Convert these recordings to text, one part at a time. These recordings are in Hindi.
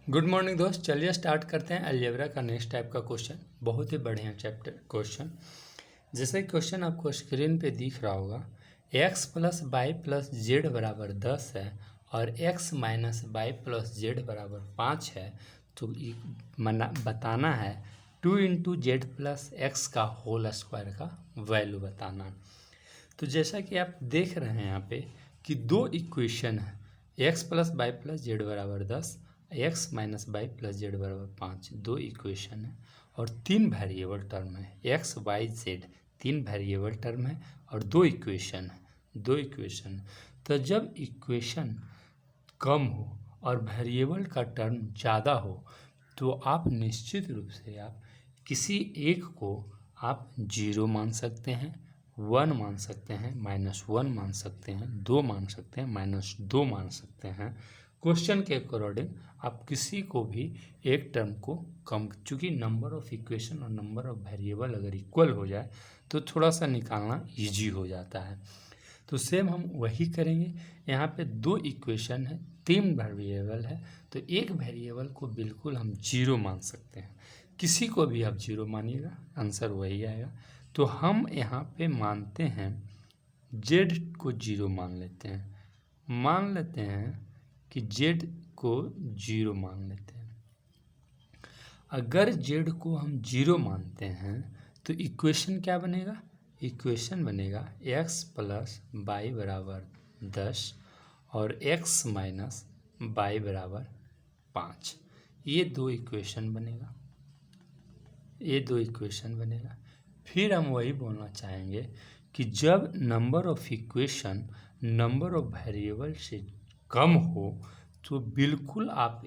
गुड मॉर्निंग दोस्त। चलिए स्टार्ट करते हैं अलजेब्रा का नेक्स्ट टाइप का क्वेश्चन। बहुत ही बढ़िया चैप्टर क्वेश्चन। जैसे क्वेश्चन आपको स्क्रीन पे दिख रहा होगा, x plus y plus z बराबर 10 है और x minus y plus z बराबर 5 है। तो बताना है 2 इंटू जेड प्लस एक्स का होल स्क्वायर का वैल्यू बताना। तो जैसा कि आप देख रहे हैं यहाँ पे कि दो इक्वेशन है, x plus y plus z बराबर 10, x minus y plus z बराबर 5, दो इक्वेशन है और तीन वेरिएबल टर्म है, x y z तीन वेरिएबल टर्म है और दो इक्वेशन है। तो जब इक्वेशन कम हो और वेरिएबल का टर्म ज़्यादा हो तो आप निश्चित रूप से आप किसी एक को आप 0 मान सकते हैं, 1 मान सकते हैं, -1 मान सकते हैं, 2 मान सकते हैं, -2 मान सकते हैं। क्वेश्चन के अकॉर्डिंग आप किसी को भी एक टर्म को कम, चूँकि नंबर ऑफ इक्वेशन और नंबर ऑफ वेरिएबल अगर इक्वल हो जाए तो थोड़ा सा निकालना ईजी हो जाता है। तो सेम हम वही करेंगे। यहाँ पे दो इक्वेशन है, तीन वेरिएबल है, तो एक वेरिएबल को बिल्कुल हम 0 मान सकते हैं। किसी को भी आप 0 मानिएगा, आंसर वही आएगा। तो हम यहाँ पे मानते हैं z को 0 मान लेते हैं कि z को 0 मान लेते हैं। अगर z को हम 0 मानते हैं तो इक्वेशन क्या बनेगा? इक्वेशन बनेगा x प्लस वाई बराबर 10 और x माइनस वाई बराबर 5। ये दो इक्वेशन बनेगा। फिर हम वही बोलना चाहेंगे कि जब number of equation number of variable से कम हो तो बिल्कुल आप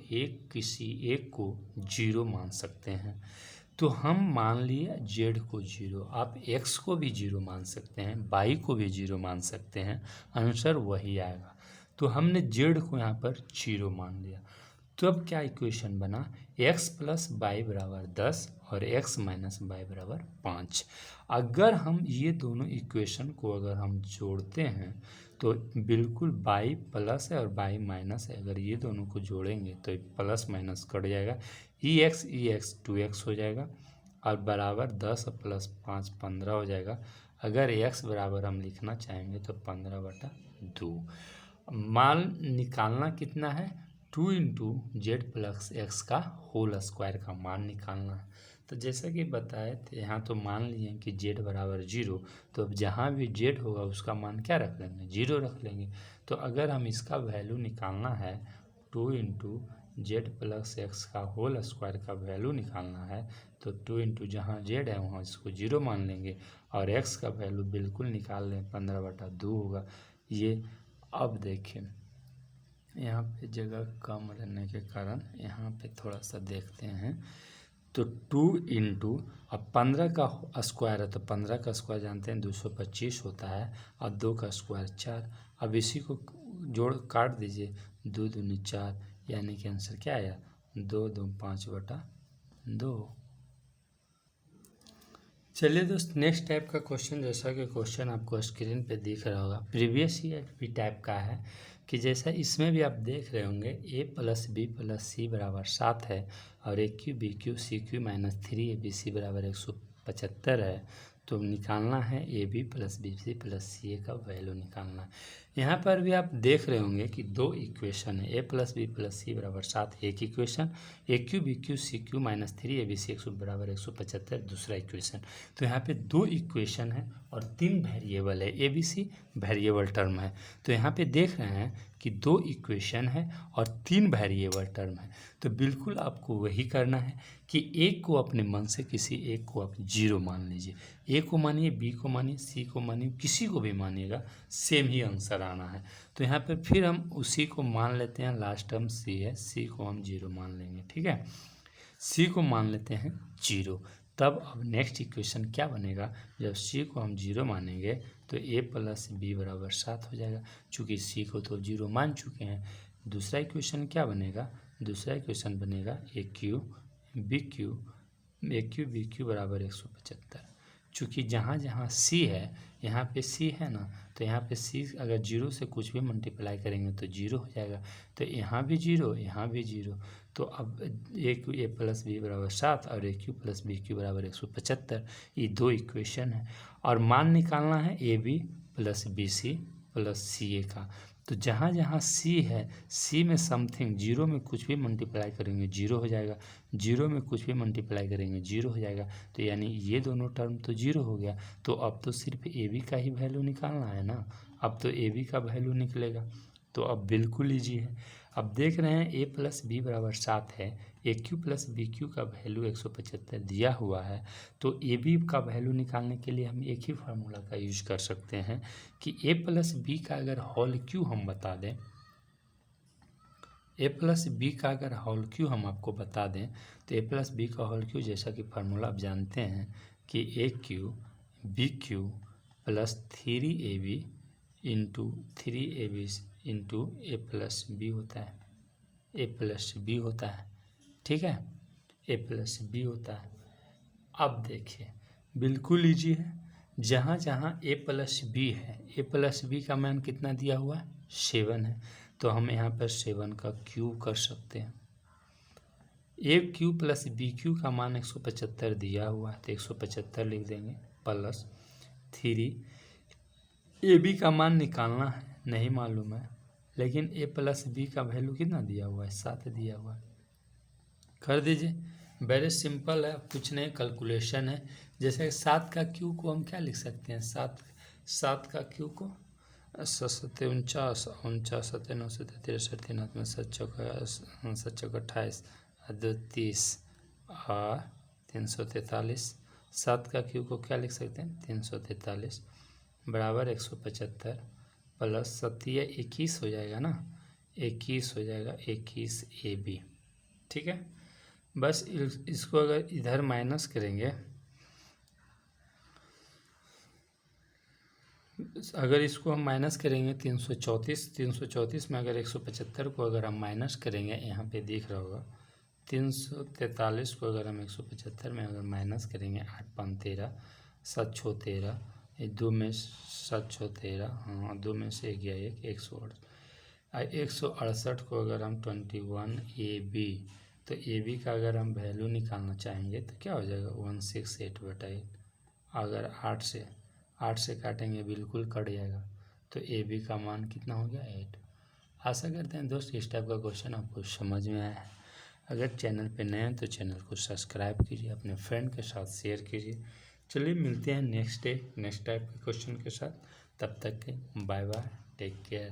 किसी एक को 0 मान सकते हैं। तो हम मान लिए z को 0, आप x को भी 0 मान सकते हैं, y को भी 0 मान सकते हैं, आंसर वही आएगा। तो हमने z को यहाँ पर 0 मान लिया। तो अब क्या इक्वेशन बना? x प्लस वाई बराबर 10 और x माइनस वाई बराबर 5। अगर हम ये दोनों इक्वेशन को अगर हम जोड़ते हैं तो बिल्कुल y प्लस है और y माइनस है, अगर ये दोनों को जोड़ेंगे तो प्लस माइनस कट जाएगा, x 2x हो जाएगा और बराबर 10 प्लस 5 15 हो जाएगा। अगर x बराबर हम लिखना चाहेंगे तो 15/2। मान निकालना कितना है? 2 इंटू जेड प्लस एक्स का होल स्क्वायर का मान निकालना है। तो जैसा कि बताए थे, यहाँ तो मान लिए कि जेड बराबर 0, तो अब जहाँ भी जेड होगा उसका मान क्या रख लेंगे? 0 रख लेंगे। तो अगर हम इसका वैल्यू निकालना है, 2 इंटू जेड प्लस एक्स का होल स्क्वायर का वैल्यू निकालना है, तो 2 इंटू जहाँ जेड है वहाँ इसको 0 मान लेंगे और एक्स का वैल्यू बिल्कुल निकाल लें, 15/2 होगा ये। अब देखें यहाँ पे जगह कम रहने के कारण यहाँ पे थोड़ा सा देखते हैं। तो 2 इंटू, अब 15 का स्क्वायर है तो 15 का स्क्वायर जानते हैं 225 होता है और 2 का स्क्वायर 4। अब इसी को जोड़ काट दीजिए, 2 दूनी 4, यानी कि आंसर क्या आया? 2 2 5/2। चलिए दोस्त, नेक्स्ट टाइप का क्वेश्चन। जैसा कि क्वेश्चन आपको स्क्रीन पे दिख रहा होगा, प्रीवियस ईयर भी टाइप का है कि जैसा इसमें भी आप देख रहे होंगे a प्लस बी प्लस सी बराबर 7 है और A cube B cube C cube minus 3 A B C बराबर 175 है। तो निकालना है ए B plus B C plus C A का वैल्यू निकालना है। यहाँ पर भी आप देख रहे होंगे कि दो इक्वेशन है, a प्लस बी प्लस सी बराबर 7 एक equation, a cube B cube C cube minus 3 A B C बराबर 175 दूसरा इक्वेशन। तो यहाँ पे दो इक्वेशन है और तीन वेरिएबल है, A B c variable term है। तो यहाँ पे देख रहे हैं कि दो इक्वेशन है और तीन वेरिएबल टर्म है। तो बिल्कुल आपको वही करना है कि एक को अपने मन से किसी एक को आप 0 मान लीजिए। ए को मानिए, बी को मानिए, सी को मानिए, किसी को भी मानिएगा, सेम ही आंसर आना है। तो यहाँ पे फिर हम उसी को मान लेते हैं, लास्ट टर्म सी है, सी को हम 0 मान लेंगे। ठीक है, सी को मान लेते हैं 0। तब अब नेक्स्ट इक्वेशन क्या बनेगा? जब सी को हम 0 मानेंगे तो a प्लस बी बराबर 7 हो जाएगा, चूँकि सी को तो 0 मान चुके हैं। दूसरा इक्वेशन क्या बनेगा? दूसरा इक्वेशन बनेगा ए क्यू बी क्यू बराबर 175। चूँकि जहाँ जहाँ सी है, यहाँ पे सी है ना, तो यहाँ पे सी अगर 0 से कुछ भी मल्टीप्लाई करेंगे तो 0 हो जाएगा। तो यहाँ भी 0, यहाँ भी 0, तो अब ए क्यू ए प्लस बी बराबर 7 और A Q plus B Q बराबर 175, ये दो इक्वेशन है। और मान निकालना है ए B plus B C plus C A का। तो जहाँ जहाँ सी है, सी में समथिंग, जीरो में कुछ भी मल्टीप्लाई करेंगे जीरो हो जाएगा, जीरो में कुछ भी मल्टीप्लाई करेंगे जीरो हो जाएगा। तो यानी ये दोनों टर्म तो जीरो हो गया। तो अब तो सिर्फ ए बी का ही वैल्यू निकालना है ना, अब तो ए बी का वैल्यू निकलेगा। तो अब बिल्कुल ईजी है। अब देख रहे हैं ए प्लस बी बराबर 7 है, ए क्यू प्लस बी क्यू का वैल्यू 175 दिया हुआ है। तो ए बी का वैल्यू निकालने के लिए हम एक ही फार्मूला का यूज कर सकते हैं कि ए प्लस बी का अगर होल क्यू हम बता दें, ए प्लस बी का अगर होल क्यू हम आपको बता दें, तो ए प्लस बी का होल क्यू जैसा कि फार्मूला आप जानते हैं कि A cube B cube plus 3ab into 3ab into A plus B होता है, ए प्लस बी होता है, ठीक है, ए प्लस बी होता है। अब देखिए बिल्कुल ईजी है, जहाँ जहाँ ए प्लस बी है, ए प्लस बी का मान कितना दिया हुआ है 7 है, तो हम यहाँ पर 7 का क्यूब कर सकते हैं। ए क्यू प्लस बी क्यू का मान 175 दिया हुआ है, तो 175 लिख देंगे प्लस 3, ए बी का मान निकालना है, नहीं मालूम है, लेकिन ए प्लस बी का वैल्यू कितना दिया हुआ है 7 दिया हुआ है, कर दीजिए। वेरी सिंपल है, कुछ नहीं, कैलकुलेशन है। जैसे 7 का क्यू को हम क्या लिख सकते हैं, 7 का क्यू को 49 49 9 63 3 में 7 चौक 28 2 30 और 343। 7 का क्यू को क्या लिख सकते हैं 343 बराबर 175 प्लस 7 21 हो जाएगा ना, 21 हो जाएगा, 21 ए बी, ठीक है। बस इसको अगर इधर माइनस करेंगे, अगर इसको हम माइनस करेंगे 334 में अगर 175 को अगर हम माइनस करेंगे, यहाँ पे दिख रहा होगा 343 को अगर हम 175 में अगर माइनस करेंगे, 8 5 13 7 6 13, 2 में 7 6 13, हाँ 2 में से गया 168 को अगर हम 21 ए बी, तो ए बी का अगर हम वैल्यू निकालना चाहेंगे तो क्या हो जाएगा 168/8। अगर 8 से काटेंगे बिल्कुल कट जाएगा, तो ए बी का मान कितना हो गया 8। आशा करते हैं दोस्त इस टाइप का क्वेश्चन आपको समझ में आया है। अगर चैनल पे नए हैं तो चैनल को सब्सक्राइब कीजिए, अपने फ्रेंड के साथ शेयर कीजिए। चलिए मिलते हैं नेक्स्ट टाइप के क्वेश्चन के साथ, तब तक के बाय बाय, टेक केयर।